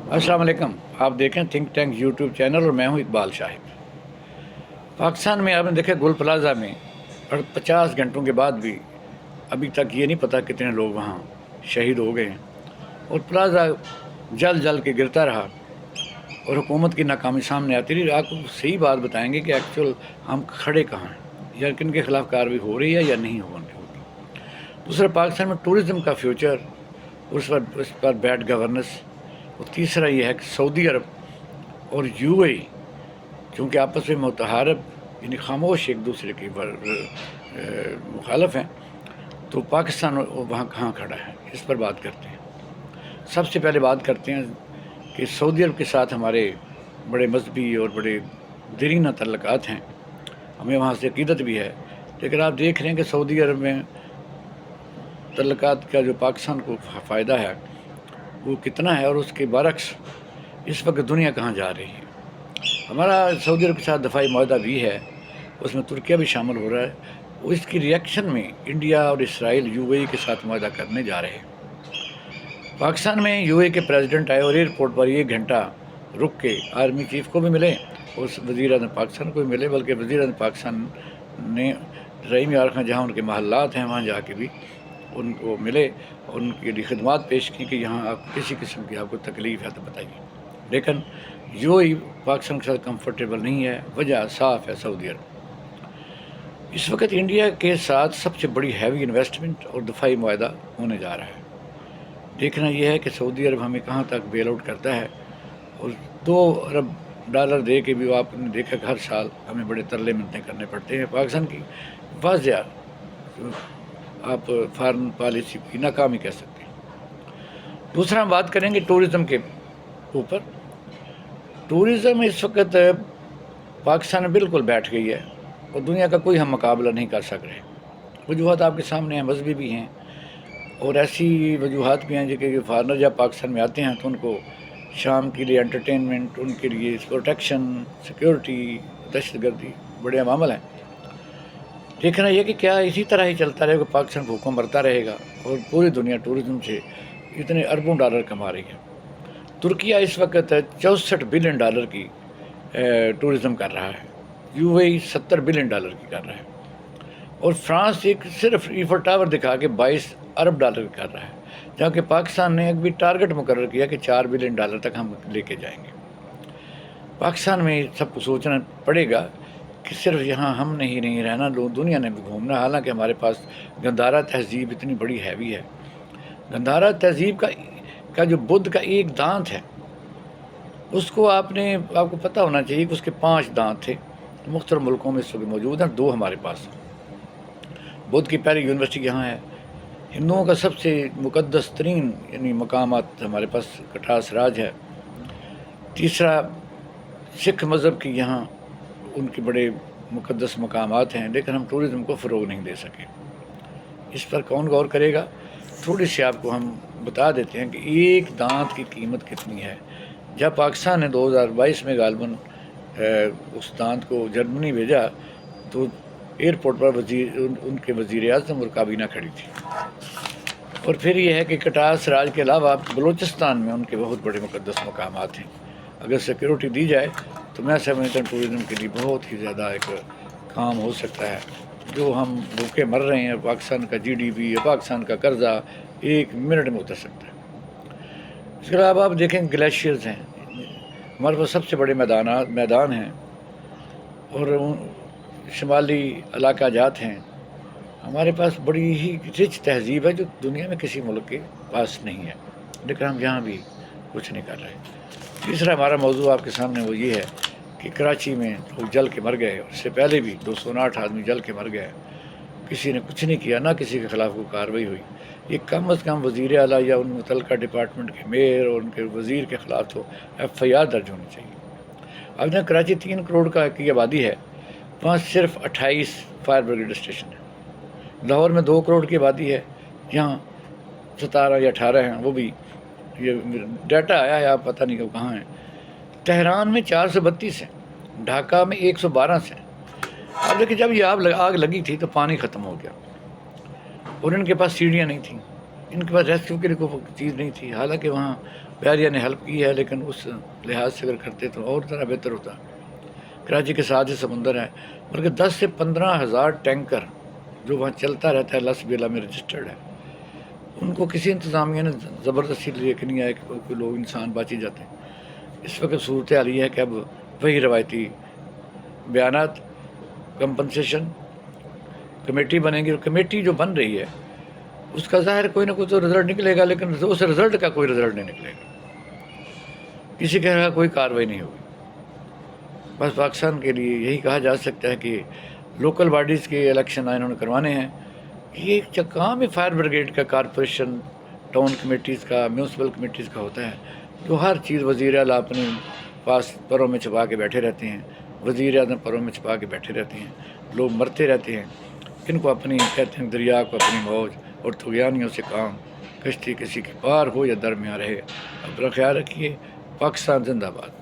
अस्सलाम वालेकुम। आप देखें थिंक टैंक यूट्यूब चैनल और मैं हूं इकबाल शाहिद। पाकिस्तान में आपने देखा गुल प्लाजा में 50 घंटों के बाद भी अभी तक ये नहीं पता कितने लोग वहाँ शहीद हो गए हैं और प्लाजा जल जल के गिरता रहा और हुकूमत की नाकामी सामने आती रही। आपको सही बात बताएंगे कि एक्चुअल हम खड़े कहाँ हैं या किन के ख़िलाफ़ कार्रवाई हो रही है या नहीं होगी। दूसरा, पाकिस्तान में टूरिज़म का फ्यूचर, उस पर बैड गवर्नेंस, और तीसरा ये है कि सऊदी अरब और यूएई चूँकि आपस में मुतहारब यानी खामोश एक दूसरे के मुखालफ हैं, तो पाकिस्तान वहाँ कहाँ खड़ा है, इस पर बात करते हैं। सबसे पहले बात करते हैं कि सऊदी अरब के साथ हमारे बड़े मजहबी और बड़े दरीना तल्लुकात हैं, हमें वहाँ से अकीदत भी है, लेकिन आप देख रहे हैं कि सऊदी अरब में तल्लुकात का जो पाकिस्तान को फ़ायदा है वो कितना है और उसके बरक्स इस वक्त दुनिया कहाँ जा रही है। हमारा सऊदी अरब के साथ दफ़ाई मुआहदा भी है, उसमें तुर्किया भी शामिल हो रहा है। इसकी रिएक्शन में इंडिया और इसराइल यूएई के साथ मुआहदा करने जा रहे हैं। पाकिस्तान में यूएई के प्रेसिडेंट आए और एयरपोर्ट पर 1 घंटा रुक के आर्मी चीफ को भी मिले, उस वज़ीर-ए-आज़म पाकिस्तान को भी मिले, बल्कि वज़ीर-ए-आज़म पाकिस्तान ने रहीम यार खां जहाँ उनके महल्लात हैं वहाँ जाके भी उनको मिले और उनके लिए खिदमात पेश की कि यहाँ आप किसी किस्म की आपको तकलीफ़ है तो बताइए। लेकिन यूएई पाकिस्तान के साथ कंफर्टेबल नहीं है, वजह साफ़ है सऊदी अरब। इस वक्त इंडिया के साथ सबसे बड़ी हैवी इन्वेस्टमेंट और दफ़ाई मुआहदा होने जा रहा है। देखना यह है कि सऊदी अरब हमें कहाँ तक बेल आउट करता है, और 2 अरब डॉलर दे के भी आपने देखा कि हर साल हमें बड़े तरले मिन्नतें करने पड़ते हैं। पाकिस्तान की वाज़िया आप फॉरेन पॉलिसी की नाकामी कह सकते हैं। दूसरा, हम बात करेंगे टूरिज़म के ऊपर। टूरिज़म इस वक्त पाकिस्तान में बिल्कुल बैठ गई है और दुनिया का कोई हम मुकाबला नहीं कर सक रहे। वजूहत आपके सामने हैं, मजहबी भी हैं और ऐसी वजूहत भी हैं जो कि फॉरनर जब पाकिस्तान में आते हैं तो उनको शाम के लिए एंटरटेनमेंट, उनके लिए प्रोटेक्शन, सिक्योरिटी, दहशतगर्दी बड़े मामले हैं। देखना यह कि क्या इसी तरह ही चलता रहेगा, पाकिस्तान भूखों मरता रहेगा और पूरी दुनिया टूरिज़म से इतने अरबों डॉलर कमा रही है। तुर्किया इस वक्त 64 बिलियन डॉलर की टूरिज़म कर रहा है, यूएई 70 बिलियन डॉलर की कर रहा है, और फ्रांस एक सिर्फ ईफल टावर दिखा के 22 अरब डॉलर कर रहा है, जबकि पाकिस्तान ने एक भी टारगेट मुकर्रर किया कि 4 बिलियन डॉलर तक हम लेके जाएंगे। पाकिस्तान में सबको सोचना पड़ेगा कि सिर्फ यहाँ हम नहीं रहना, लोग दुनिया ने भी घूमना। हालांकि हमारे पास गंधारा तहज़ीब इतनी बड़ी हैवी है। गंधारा तहज़ीब का जो बुद्ध का एक दांत है उसको आपको पता होना चाहिए कि उसके 5 दांत थे। मुख्तलिफ मुल्कों में इस वक्त मौजूद हैं, 2 हमारे पास हैं। बुद्ध की पहली यूनिवर्सिटी यहाँ है। हिंदुओं का सबसे मुक़द्दस तरीन यानी मकामात हमारे पास कटास राज है। तीसरा, सिख मज़हब की यहाँ उनके बड़े मुक़द्दस मकामात हैं, लेकिन हम टूरिज़म को फ़रोग़ नहीं दे सके। इस पर कौन गौर करेगा? थोड़ी सी आपको हम बता देते हैं कि एक दांत की कीमत कितनी है। जब पाकिस्तान ने 2022 में गालिबन उस दांत को जर्मनी भेजा तो एयरपोर्ट पर उनके वज़ीर-ए-आज़म और काबीना खड़ी थी। और फिर ये है कि कटास राज के अलावा बलूचिस्तान में उनके बहुत बड़े मुक़द्दस मकामात हैं। अगर सिक्योरिटी दी जाए तो मैं समझता हूँ टूरिज़म के लिए बहुत ही ज़्यादा एक काम हो सकता है। जो हम भूखे मर रहे हैं, पाकिस्तान का जीडीपी या पाकिस्तान का कर्जा 1 मिनट में उतर सकता है। इसके अलावा आप देखें ग्लेशियर्स हैं, हमारे पास सबसे बड़े मैदान हैं और शुमाली इलाका जात हैं। हमारे पास बड़ी ही रिच तहज़ीब है जो दुनिया में किसी मुल्क के पास नहीं है, लेकिन हम यहाँ भी कुछ नहीं कर रहे। तीसरा हमारा मौजू आपके सामने वो ये है कि कराची में लोग जल के मर गए, उससे पहले भी 209 आदमी जल के मर गए, किसी ने कुछ नहीं किया, ना किसी के ख़िलाफ़ कोई कार्रवाई हुई। ये कम अज़ कम वज़ीर आला या उन मुतल्लिक़ा डिपार्टमेंट के मेयर और उनके वज़ीर के ख़िलाफ़ तो FIR दर्ज होनी चाहिए। अब जहाँ कराची 3 करोड़ की आबादी है, वहाँ सिर्फ 28 फायर ब्रिगेड स्टेशन है। लाहौर में 2 करोड़ की आबादी है, यहाँ 17 या 18 हैं, वो भी ये डाटा आया है, आप पता नहीं कि कहाँ हैं। तेहरान में 432 हैं, ढाका में 112 हैं। अब देखिए, जब ये आग लगी थी तो पानी ख़त्म हो गया और इनके पास सीढ़ियाँ नहीं थी, इनके पास रेस्क्यू के लिए कोई चीज़ नहीं थी। हालांकि वहाँ بحریہ نے ہیلپ کی ہے، لیکن اس لحاظ سے اگر کرتے تو اور ذرا بہتر ہوتا۔ کراچی کے ساتھ ہی سمندر ہے، بلکہ 10 سے 15,000 ٹینکر جو وہاں چلتا رہتا ہے، لس بیلا میں رجسٹرڈ ہے۔ ان کو کسی انتظامیہ نے زبردستی لے کے نہیں آیا کہ کوئی لوگ انسان بچ ہی جاتے ہیں۔ اس وقت صورتحال یہ ہے کہ اب وہی روایتی بیانات، کمپنسیشن کمیٹی بنے گی، اور کمیٹی جو بن رہی ہے اس کا ظاہر کوئی نہ کوئی تو رزلٹ نکلے گا، لیکن اس رزلٹ کا کوئی رزلٹ نہیں نکلے گا، کسی طرح کوئی کارروائی نہیں ہوگی۔ بس پاکستان کے لیے یہی کہا جا سکتا ہے کہ لوکل باڈیز کے الیکشن انہوں نے کروانے ہیں۔ یہ ایک کام ہے فائر بریگیڈ کا، کارپوریشن، ٹاؤن کمیٹیز کا، میونسپل کمیٹیز کا ہوتا ہے، جو ہر چیز وزیر اعلیٰ اپنے پاس پروں میں چھپا کے بیٹھے رہتے ہیں، وزیر اعظم پروں میں چھپا کے بیٹھے رہتے ہیں، لوگ مرتے رہتے ہیں۔ ان کو اپنی کہتے ہیں دریا کو اپنی موج اور طغیانیوں سے کام، کشتی کسی کی پار ہو یا درمیان رہے۔ اپنا خیال رکھیے۔ پاکستان زندہ باد۔